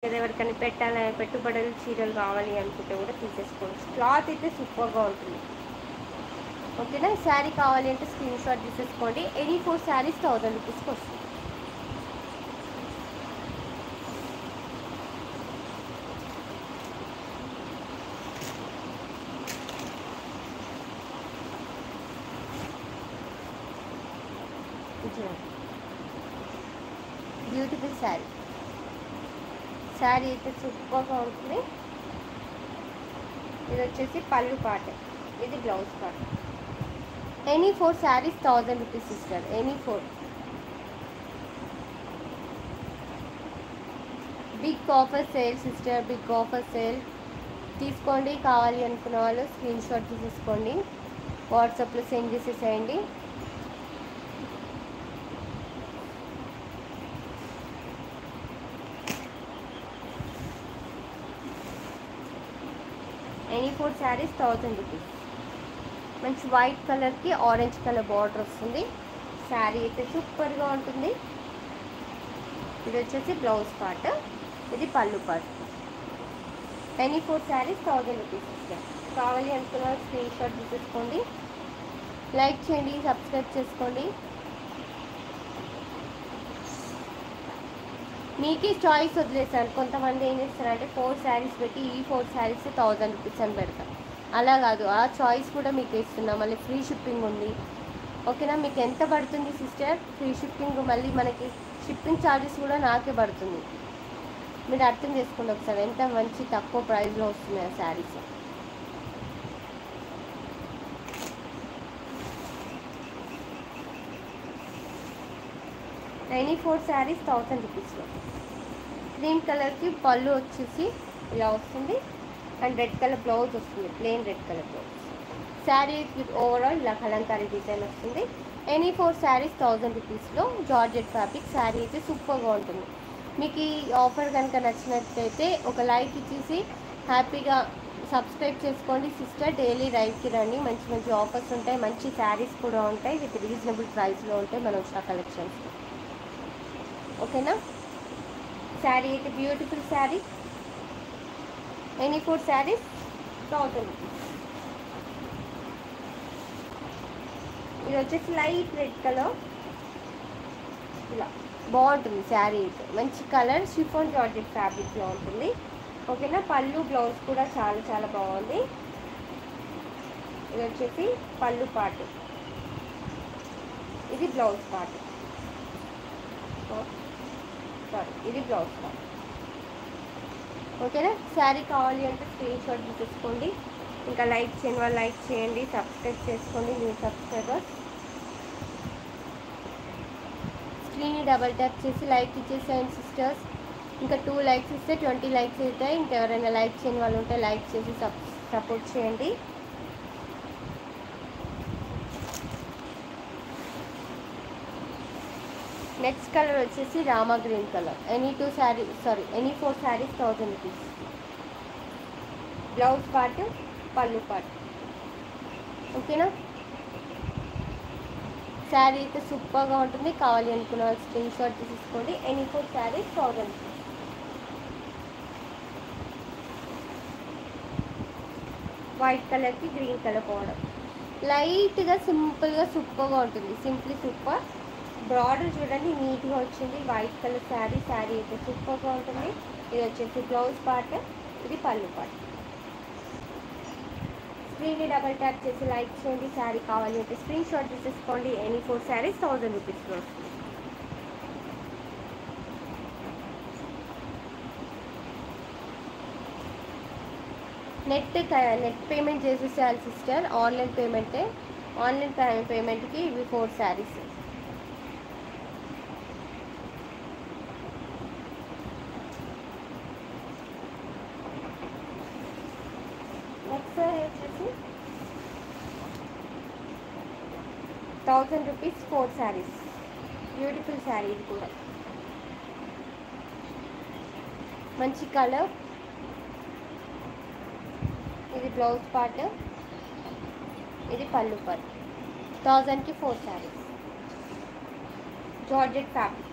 లేదా ఎవరికైనా పెట్టుబడులు చీరలు కావాలి అనుకుంటే కూడా తీసేసుకోవచ్చు. క్లాత్ అయితే సూపర్గా ఉంటుంది. ఓకేనా. శారీ కావాలి అంటే స్క్రీన్ షాట్ తీసేసుకోండి. ఎనీ 4 శారీస్ 1000 రూపీస్కి వస్తుంది. బ్యూటిఫుల్ శారీ. శారీ అయితే సూపర్గా ఉంటుంది. ఇది వచ్చేసి పళ్ళు పార్ట్, ఇది blouse part. Any 4 saris 1000 rupees sister. Any 4. Big offer sale sister, big offer sale. తీసుకోండి. కావాలి అనుకున్న వాళ్ళు స్క్రీన్ షాట్ తీసేసుకోండి, వాట్సాప్లో సెండ్ చేసేసేయండి. Any 4 saris 1000 rupees. మంచి వైట్ కలర్కి ఆరెంజ్ కలర్ బార్డర్ వస్తుంది. శారీ అయితే సూపర్గా ఉంటుంది. ఇది వచ్చేసి బ్లౌజ్ పార్ట్, ఇది పళ్ళు పార్ట్. Any 4 saris 1000 rupees. కావాలి అనుకున్న స్క్రీన్ షాట్ తీసుకోండి, లైక్ చేయండి, సబ్స్క్రైబ్ చేసుకోండి. మీకే చాయిస్ వదిలేసాను. కొంతమంది ఏం చేస్తారంటే 4 శారీస్ పెట్టి ఈ 4 శారీస్ 1000 రూపీస్ అని పెడతారు. అలా కాదు, ఆ చాయిస్ కూడా మీకు ఇస్తున్నాం. మళ్ళీ ఫ్రీ షిప్పింగ్ ఉంది. ఓకేనా. మీకు ఎంత పడుతుంది సిస్టర్? ఫ్రీ షిప్పింగ్, మళ్ళీ మనకి షిప్పింగ్ ఛార్జెస్ కూడా నాకే పడుతుంది. మీరు అర్థం చేసుకోండి ఒకసారి, ఎంత మంచి తక్కువ ప్రైస్లో వస్తున్నాయి ఆ శారీస్. ఎనీ 4 శారీస్ 1000 రూపీస్లో. క్రీమ్ కలర్కి పళ్ళు వచ్చేసి ఇలా వస్తుంది, అండ్ రెడ్ కలర్ బ్లౌజ్ వస్తుంది, plain red colour blouse. Sari overall ఇలా కలంకారీ డిజైన్ వస్తుంది. ఎనీ 4 శారీస్ 1000 రూపీస్లో. Georgette fabric. శారీ అయితే సూపర్గా ఉంటుంది. మీకు ఈ ఆఫర్ కనుక నచ్చినట్లయితే ఒక లైక్ ఇచ్చేసి హ్యాపీగా సబ్స్క్రైబ్ చేసుకోండి సిస్టర్. డైలీ లైవ్కి రండి. మంచి మంచి ఆఫర్స్ ఉంటాయి, మంచి శారీస్ కూడా ఉంటాయి, విత్ రీజనబుల్ ప్రైస్లో ఉంటాయి మన ఉషా కలెక్షన్స్. ఓకేనా. శారీ అయితే beautiful sari. Any 4 saris 1000 rupees. ఇది వచ్చేసి లైట్ రెడ్ కలర్, ఇలా బాగుంటుంది శారీ అయితే. మంచి కలర్, షిఫాన్ జార్జెట్ ఫ్యాబ్రిక్లో ఉంటుంది. ఓకేనా. పళ్ళు బ్లౌజ్ కూడా చాలా చాలా బాగుంది. ఇది వచ్చేసి పళ్ళు పార్ట్, ఇది బ్లౌజ్ పార్ట్. సారీ, ఇది బ్లౌజ్ పార్ట్. ఓకేనా. శారీ కావాలి అంటే స్క్రీన్ షాట్ తీసుకోండి. ఇంకా లైక్ చేయని వాళ్ళు లైక్ చేయండి, సబ్స్క్రైబ్ చేసుకోండి న్యూ సబ్స్క్రైబర్స్. స్క్రీన్ని డబల్ ట్యాప్ చేసి లైక్ ఇచ్చేసేయండి సిస్టర్స్. ఇంకా 2 లైక్స్ ఇస్తే 20 లైక్స్ అవుతాయి. ఇంకెవరైనా లైక్ చేయని వాళ్ళు ఉంటే లైక్ చేసి సపోర్ట్ చేయండి. నెక్స్ట్ కలర్ వచ్చేసి Rama green colour. Any 4 saris 1000 rupees. Blouse part, పళ్ళు పార్ట్. ఓకేనా. శారీ అయితే సూపర్గా ఉంటుంది. కావాలి అనుకున్న వాళ్ళు స్క్రీన్ షాట్ తీసుకోండి. Any 4 saris 1000 rupees. వైట్ కలర్కి గ్రీన్ కలర్ బార్డర్. లైట్గా సింపుల్గా సూపర్గా ఉంటుంది. Simply super. బార్డర్ చూడండి నీట్గా వచ్చింది. White colour sari. శారీ అయితే సూపర్గా ఉంటుంది. ఇది వచ్చేసి బ్లౌజ్ పార్ట్, ఇది పళ్ళు పార్ట్. స్క్రీన్ని డబల్ ట్యాప్ చేసి లైక్ చేయండి. శారీ కావాలి అంటే స్క్రీన్ షాట్ తీసేసుకోండి. ఎనీ 4 శారీస్ 1000 రూపీస్లో వస్తుంది. నెట్ పేమెంట్ చేసేసేయాలి సిస్టర్. ఆన్లైన్ పేమెంటే. ఆన్లైన్ పేమెంట్కి ఇవి 4 శారీస్. నెక్స్ట్ వచ్చేసి 1000 రూపీస్ 4 శారీస్. బ్యూటిఫుల్ శారీ. ఇది కూడా మంచి కలర్. ఇది బ్లౌజ్ పార్ట్, ఇది పళ్ళు పార్ట్. 1000కి 4 శారీస్. Georgette fabric.